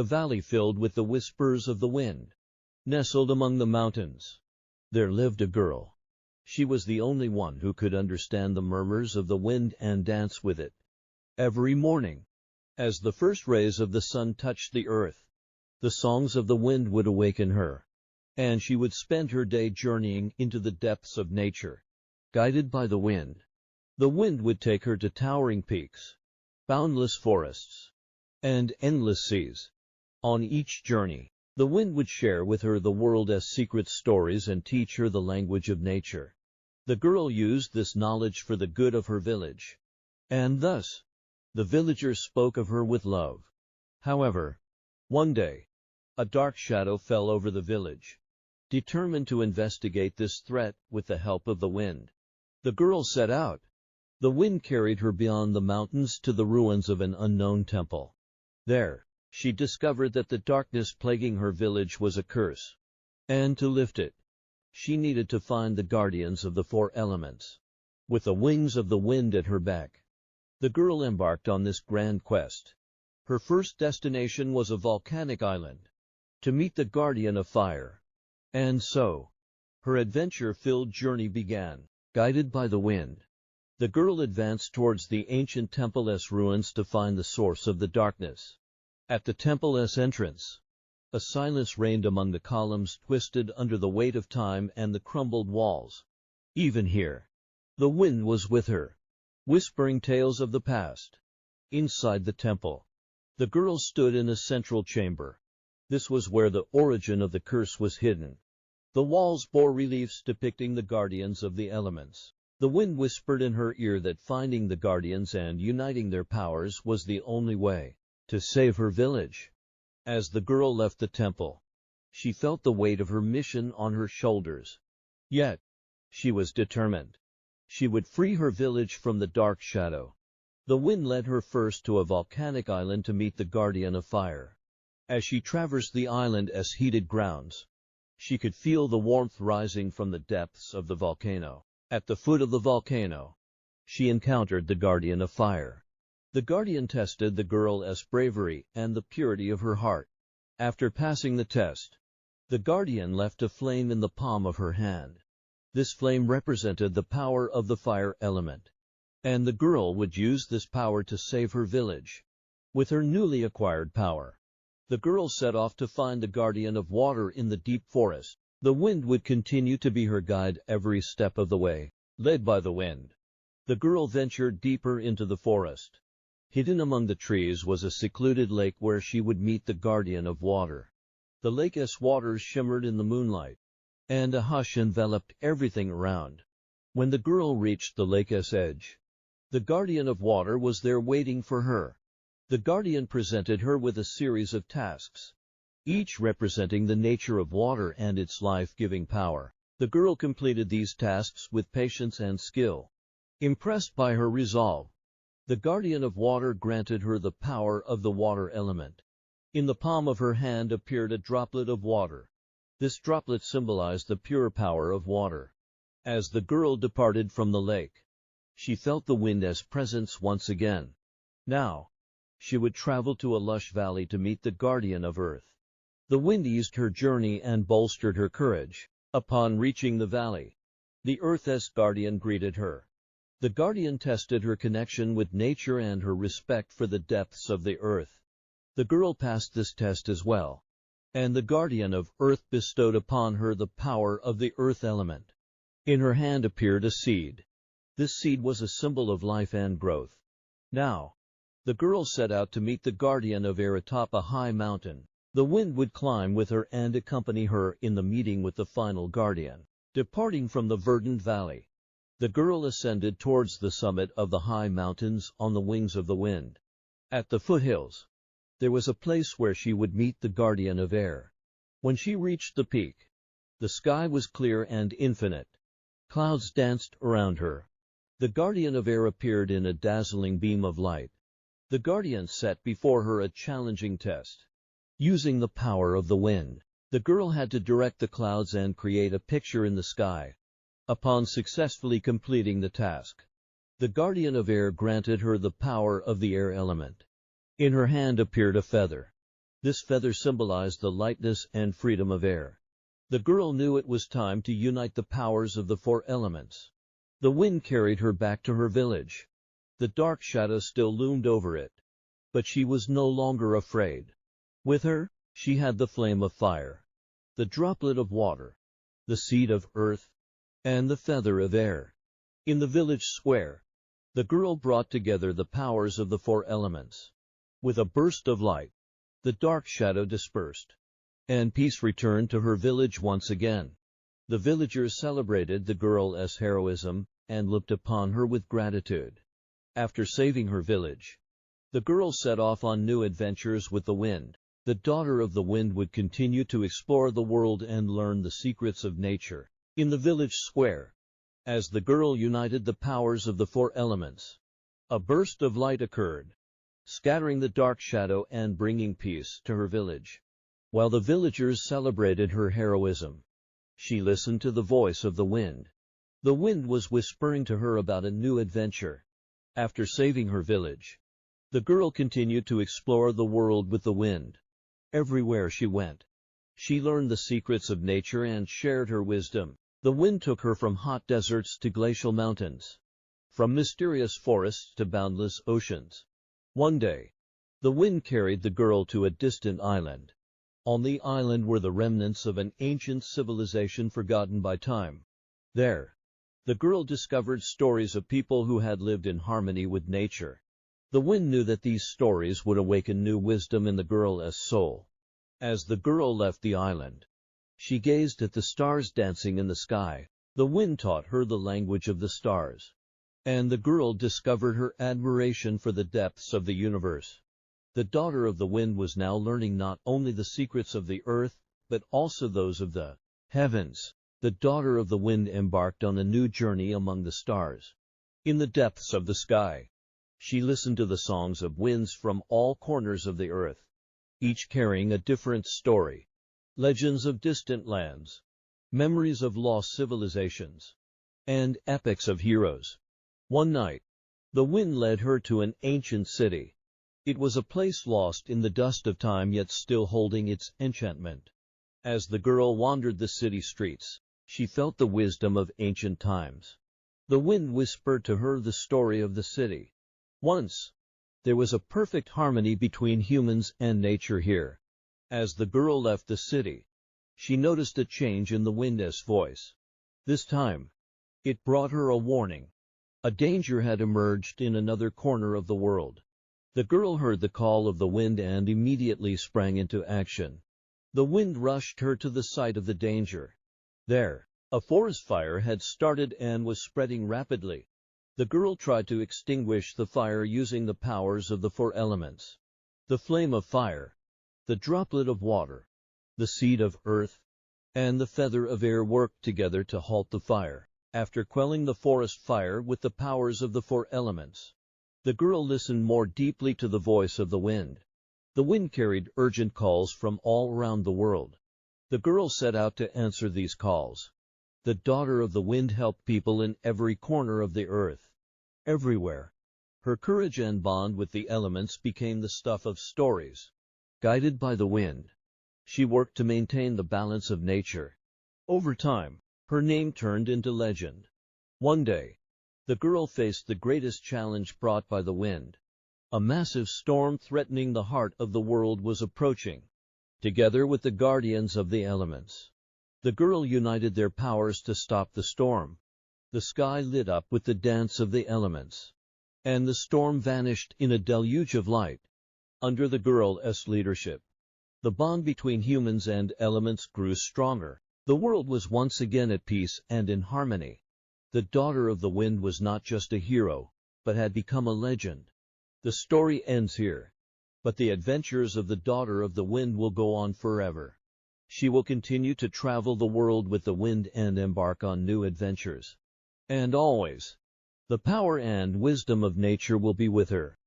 A valley filled with the whispers of the wind. Nestled among the mountains, there lived a girl. She was the only one who could understand the murmurs of the wind and dance with it. Every morning, as the first rays of the sun touched the earth, the songs of the wind would awaken her, and she would spend her day journeying into the depths of nature, guided by the wind. The wind would take her to towering peaks, boundless forests, and endless seas. On each journey, the wind would share with her the world's secret stories and teach her the language of nature. The girl used this knowledge for the good of her village, and thus, the villagers spoke of her with love. However, one day, a dark shadow fell over the village. Determined to investigate this threat with the help of the wind, the girl set out. The wind carried her beyond the mountains to the ruins of an unknown temple. There, she discovered that the darkness plaguing her village was a curse, and to lift it, she needed to find the guardians of the four elements. With the wings of the wind at her back, the girl embarked on this grand quest. Her first destination was a volcanic island, to meet the guardian of fire. And so, her adventure-filled journey began. Guided by the wind, the girl advanced towards the ancient temple's ruins to find the source of the darkness. At the temple's entrance, a silence reigned among the columns twisted under the weight of time and the crumbled walls. Even here, the wind was with her, whispering tales of the past. Inside the temple, the girl stood in a central chamber. This was where the origin of the curse was hidden. The walls bore reliefs depicting the guardians of the elements. The wind whispered in her ear that finding the guardians and uniting their powers was the only way to save her village. As the girl left the temple, she felt the weight of her mission on her shoulders. Yet, she was determined. She would free her village from the dark shadow. The wind led her first to a volcanic island to meet the guardian of fire. As she traversed the island's heated grounds, she could feel the warmth rising from the depths of the volcano. At the foot of the volcano, she encountered the guardian of fire. The guardian tested the girl's bravery and the purity of her heart. After passing the test, the guardian left a flame in the palm of her hand. This flame represented the power of the fire element, and the girl would use this power to save her village. With her newly acquired power, the girl set off to find the guardian of water in the deep forest. The wind would continue to be her guide every step of the way. Led by the wind, the girl ventured deeper into the forest. Hidden among the trees was a secluded lake where she would meet the guardian of water. The lake's waters shimmered in the moonlight, and a hush enveloped everything around. When the girl reached the lake's edge, the guardian of water was there waiting for her. The guardian presented her with a series of tasks, each representing the nature of water and its life-giving power. The girl completed these tasks with patience and skill. Impressed by her resolve, the guardian of water granted her the power of the water element. In the palm of her hand appeared a droplet of water. This droplet symbolized the pure power of water. As the girl departed from the lake, she felt the wind's presence once again. Now, she would travel to a lush valley to meet the guardian of earth. The wind eased her journey and bolstered her courage. Upon reaching the valley, the earth's guardian greeted her. The guardian tested her connection with nature and her respect for the depths of the earth. The girl passed this test as well, and the guardian of earth bestowed upon her the power of the earth element. In her hand appeared a seed. This seed was a symbol of life and growth. Now, the girl set out to meet the guardian of air atop a high mountain. The wind would climb with her and accompany her in the meeting with the final guardian. Departing from the verdant valley, the girl ascended towards the summit of the high mountains on the wings of the wind. At the foothills, there was a place where she would meet the guardian of air. When she reached the peak, the sky was clear and infinite. Clouds danced around her. The guardian of air appeared in a dazzling beam of light. The guardian set before her a challenging test. Using the power of the wind, the girl had to direct the clouds and create a picture in the sky. Upon successfully completing the task, the guardian of air granted her the power of the air element. In her hand appeared a feather. This feather symbolized the lightness and freedom of air. The girl knew it was time to unite the powers of the four elements. The wind carried her back to her village. The dark shadow still loomed over it. But she was no longer afraid. With her, she had the flame of fire, the droplet of water, the seed of earth, and the feather of air. In the village square, the girl brought together the powers of the four elements. With a burst of light, the dark shadow dispersed, and peace returned to her village once again. The villagers celebrated the girl's heroism and looked upon her with gratitude. After saving her village, the girl set off on new adventures with the wind. The daughter of the wind would continue to explore the world and learn the secrets of nature. In the village square, as the girl united the powers of the four elements, a burst of light occurred, scattering the dark shadow and bringing peace to her village. While the villagers celebrated her heroism, she listened to the voice of the wind. The wind was whispering to her about a new adventure. After saving her village, the girl continued to explore the world with the wind. Everywhere she went, she learned the secrets of nature and shared her wisdom. The wind took her from hot deserts to glacial mountains, from mysterious forests to boundless oceans. One day, the wind carried the girl to a distant island. On the island were the remnants of an ancient civilization forgotten by time. There, the girl discovered stories of people who had lived in harmony with nature. The wind knew that these stories would awaken new wisdom in the girl's soul. As the girl left the island, she gazed at the stars dancing in the sky. The wind taught her the language of the stars, and the girl discovered her admiration for the depths of the universe. The daughter of the wind was now learning not only the secrets of the earth, but also those of the heavens. The daughter of the wind embarked on a new journey among the stars. In the depths of the sky, she listened to the songs of winds from all corners of the earth, each carrying a different story. Legends of distant lands, memories of lost civilizations, and epics of heroes. One night, the wind led her to an ancient city. It was a place lost in the dust of time yet still holding its enchantment. As the girl wandered the city streets, she felt the wisdom of ancient times. The wind whispered to her the story of the city. Once, there was a perfect harmony between humans and nature here. As the girl left the city, she noticed a change in the wind's voice. This time, it brought her a warning. A danger had emerged in another corner of the world. The girl heard the call of the wind and immediately sprang into action. The wind rushed her to the site of the danger. There, a forest fire had started and was spreading rapidly. The girl tried to extinguish the fire using the powers of the four elements. The flame of fire, the droplet of water, the seed of earth, and the feather of air worked together to halt the fire. After quelling the forest fire with the powers of the four elements, the girl listened more deeply to the voice of the wind. The wind carried urgent calls from all around the world. The girl set out to answer these calls. The daughter of the wind helped people in every corner of the earth. Everywhere, her courage and bond with the elements became the stuff of stories. Guided by the wind, she worked to maintain the balance of nature. Over time, her name turned into legend. One day, the girl faced the greatest challenge brought by the wind. A massive storm threatening the heart of the world was approaching. Together with the guardians of the elements, the girl united their powers to stop the storm. The sky lit up with the dance of the elements, and the storm vanished in a deluge of light. Under the girl's leadership, the bond between humans and elements grew stronger. The world was once again at peace and in harmony. The daughter of the wind was not just a hero, but had become a legend. The story ends here, but the adventures of the daughter of the wind will go on forever. She will continue to travel the world with the wind and embark on new adventures. And always, the power and wisdom of nature will be with her.